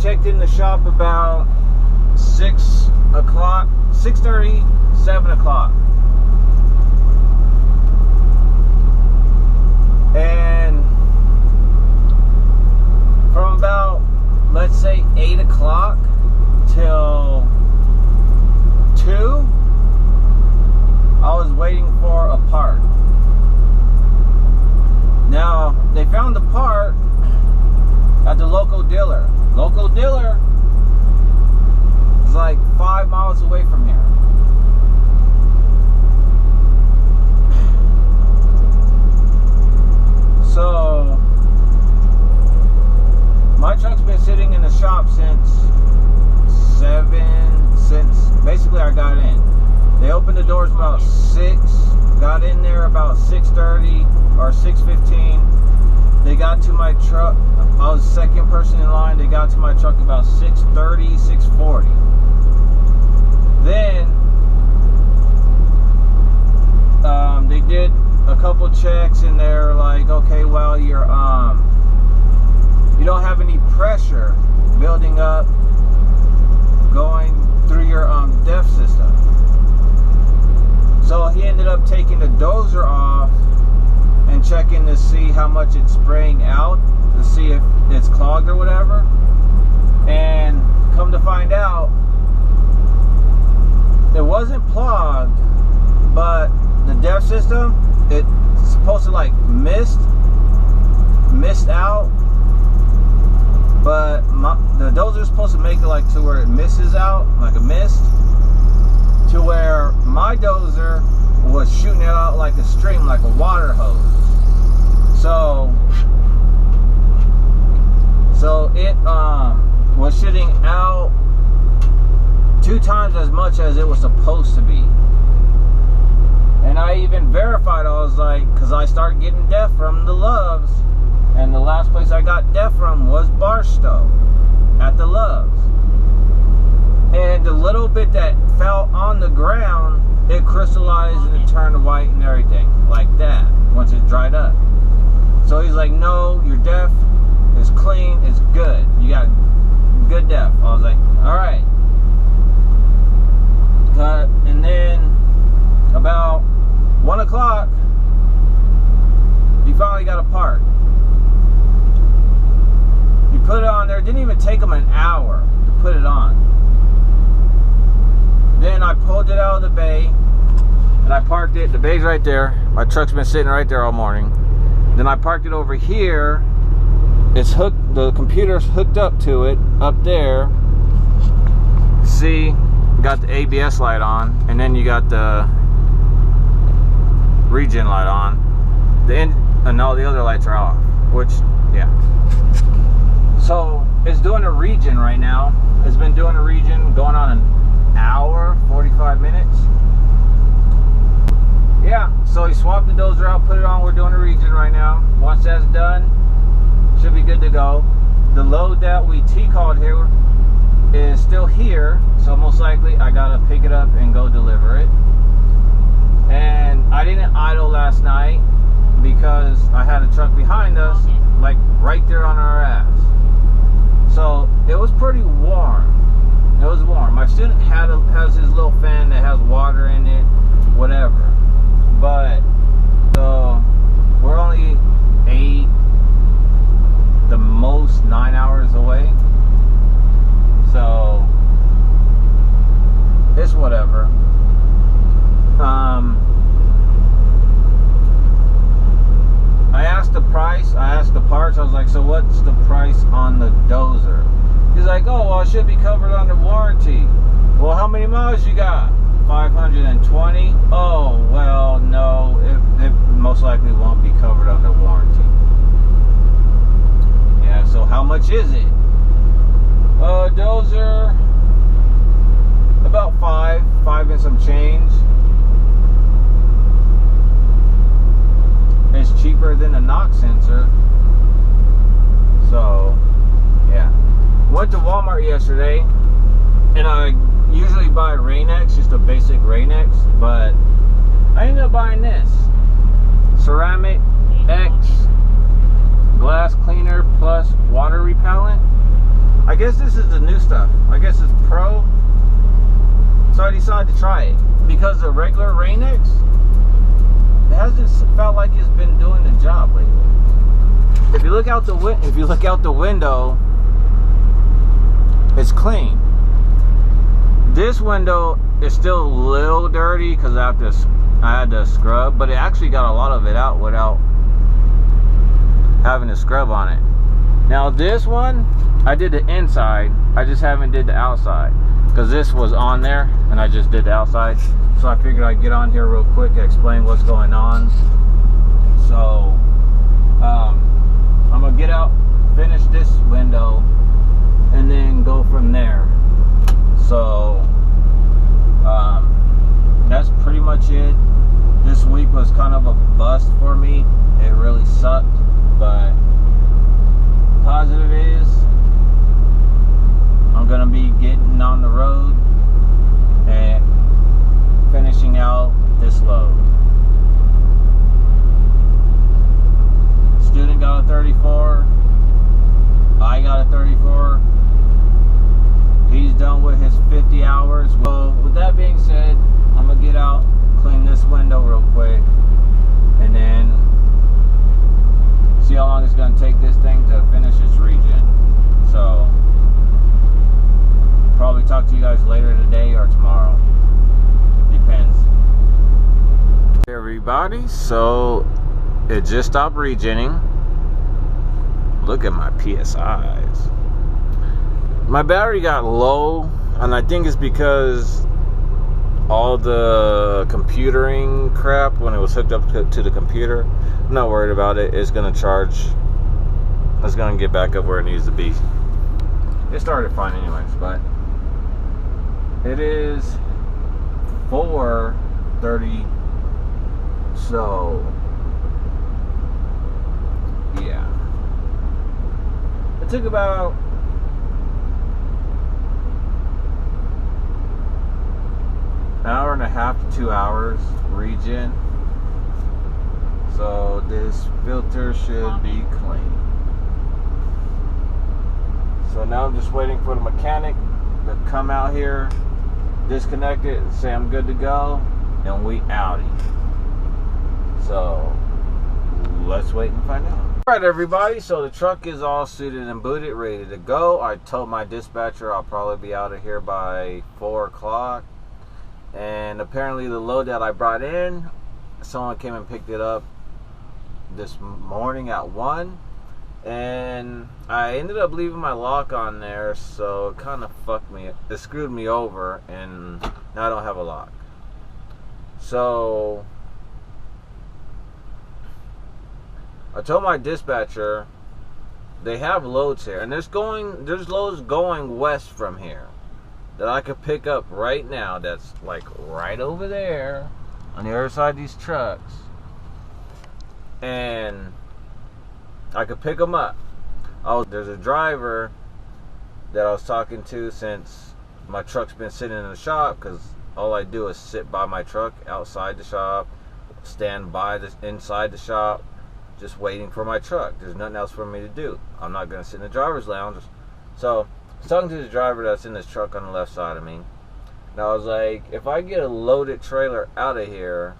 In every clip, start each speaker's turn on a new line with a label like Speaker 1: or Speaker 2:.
Speaker 1: checked in the shop about 6 o'clock, 6:30, 7 o'clock. And from about, let's say, 8 o'clock till 2, I was waiting for a part. Now, they found the part at the local dealer. Local dealer is like 5 miles away from here. So, my truck's been sitting in the shop since basically I got in. They opened the doors about 6, got in there about 6:30 or 6:15. They got to my truck, I was the second person in line. They got to my truck about 6:30, 6:40. Then they did a couple checks and they're like, okay, well, you don't have any pressure building up going through your DEF system. So he ended up taking the dozer off and checking to see how much it's spraying out, to see if it's clogged or whatever. And come to find out, it wasn't clogged, but the DEF system, it's supposed to like mist out, but the dozer is supposed to make it like to where it misses out, like a mist, to where my dozer was shooting it out like a stream, like a water hose. So it was shooting out 2 times as much as it was supposed to be. And I even verified, I was like, because I started getting DEF from the Loves, and the last place I got DEF from was Barstow at the Loves. And the little bit that fell on the ground, it crystallized and it turned white and everything like that once it dried up. So he's like, no, your DEF is clean, it's good, you got good DEF. I was like, alright. And then about 1 o'clock, he finally got a part. He put it on there. It didn't even take him an hour to put it on. Then I pulled it out of the bay and I parked it. The bay's right there. My truck's been sitting right there all morning. Then I parked it over here. It's hooked, the computer's hooked up to it up there. See, got the ABS light on, and then you got the regen light on. And all the other lights are off, which, yeah. So it's doing a regen right now. It's been doing a regen going on an hour, 45 minutes. Yeah, so he swapped the dozer out, put it on. We're doing a regen right now. Once that's done, should be good to go. The load that we T-called here is still here, so most likely I gotta pick it up and go deliver it. And I didn't idle last night because I had a truck behind us, like right there on our ass. So it was pretty warm. It was warm. My student has his little fan that has water in it, whatever. But so we're only 8, the most 9 hours away. So it's whatever. I asked the price, I asked the parts, I was like, so what's the price on the dozer? He's like, oh, well, it should be covered under warranty. Well, how many miles you got? 520? Oh, well, no, it most likely won't be covered under warranty. Yeah, so how much is it? Dozer, about 5 and some change. It's cheaper than a knock sensor. So, yeah. Went to Walmart yesterday, and I usually buy Rain-X, just a basic Rain-X, but I ended up buying this. Ceramic X glass cleaner plus water repellent. I guess guess this is the new stuff. I guess it's Pro. So I decided to try it. Because the regular Rain-X, it hasn't felt like it's been doing the job lately. If you look out the window, it's clean. This window is still a little dirty because I had to scrub, but it actually got a lot of it out without having to scrub on it. Now this one, I did the inside. I just haven't did the outside because this was on there and I just did the outside. So I figured I'd get on here real quick and explain what's going on. So I'm gonna get out, finish this window, and then go from there. So that's pretty much it. This week was kind of a bust for me. It really sucked, but positive is I'm gonna be getting on the road and finishing out this load. Student got a 34. I got a 34. He's done with his 50 hours. Well, with that being said, I'm gonna get out, clean this window real quick, and then see how long it's gonna take this thing to finish its regen. So probably talk to you guys later today or tomorrow. Depends. Hey everybody, so it just stopped regenning. Look at my PSIs. My battery got low, and I think it's because all the computering crap when it was hooked up to the computer. I'm not worried about it. It's gonna charge. It's gonna get back up where it needs to be. It started fine anyways, but it is 4:30. So yeah, it took about an hour and a half to 2 hours regen. So this filter should be clean. So now I'm just waiting for the mechanic to come out here, disconnect it, say I'm good to go, and we outie. So let's wait and find out. Alright everybody, so the truck is all suited and booted, ready to go. I told my dispatcher I'll probably be out of here by 4 o'clock. And apparently the load that I brought in, someone came and picked it up this morning at 1. And I ended up leaving my lock on there, so it kind of fucked me. It screwed me over, and now I don't have a lock. So I told my dispatcher they have loads here, and there's loads going west from here that I could pick up right now. That's like right over there on the other side of these trucks, and I could pick them up. There's a driver that I was talking to since my truck's been sitting in the shop, because all I do is sit by my truck outside the shop, stand by inside the shop, just waiting for my truck. There's nothing else for me to do. I'm not going to sit in the driver's lounge. So I was talking to the driver that's in this truck on the left side of me, and I was like, if I get a loaded trailer out of here,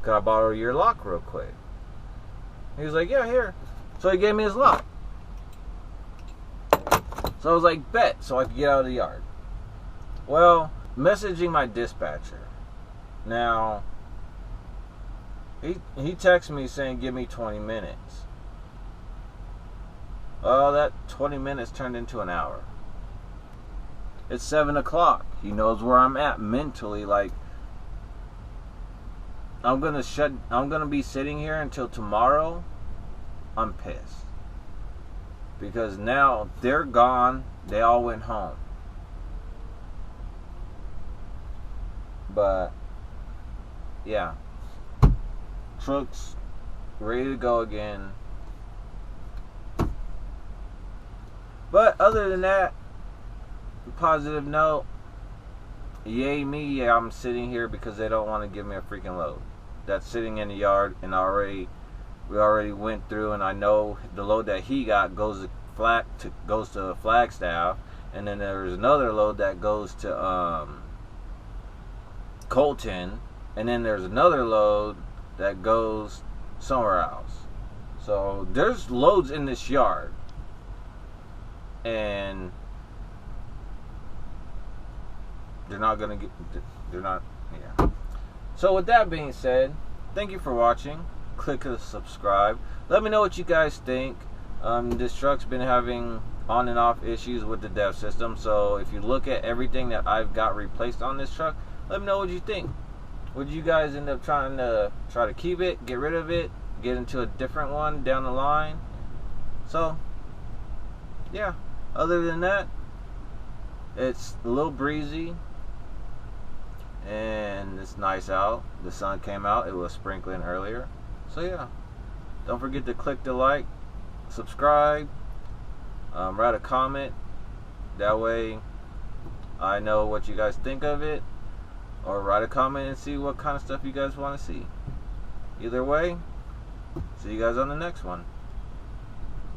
Speaker 1: can I borrow your lock real quick? He was like, yeah, here. So he gave me his lock. So I was like, bet, so I could get out of the yard. Well, messaging my dispatcher. Now, he texted me saying, give me 20 minutes. Oh, that 20 minutes turned into an hour. It's 7 o'clock. He knows where I'm at mentally. Like, I'm gonna be sitting here until tomorrow. I'm pissed. Because now they're gone. They all went home. But yeah. Truck's ready to go again. But other than that, positive note, yay me, yeah, I'm sitting here because they don't want to give me a freaking load. That's sitting in the yard, and we already went through, and I know the load that he got goes goes to Flagstaff, and then there's another load that goes to Colton, and then there's another load that goes somewhere else. So there's loads in this yard, and they're not. Yeah. So with that being said, thank you for watching. Click to subscribe. Let me know what you guys think. This truck's been having on and off issues with the dev system, so if you look at everything that I've got replaced on this truck, let me know what you think. Would you guys end up trying to keep it, get rid of it, get into a different one down the line? So yeah, other than that, it's a little breezy and it's nice out. The sun came out, it was sprinkling earlier. So yeah, don't forget to click the like, subscribe, write a comment. That way I know what you guys think of it, or write a comment and see what kind of stuff you guys want to see. Either way, see you guys on the next one.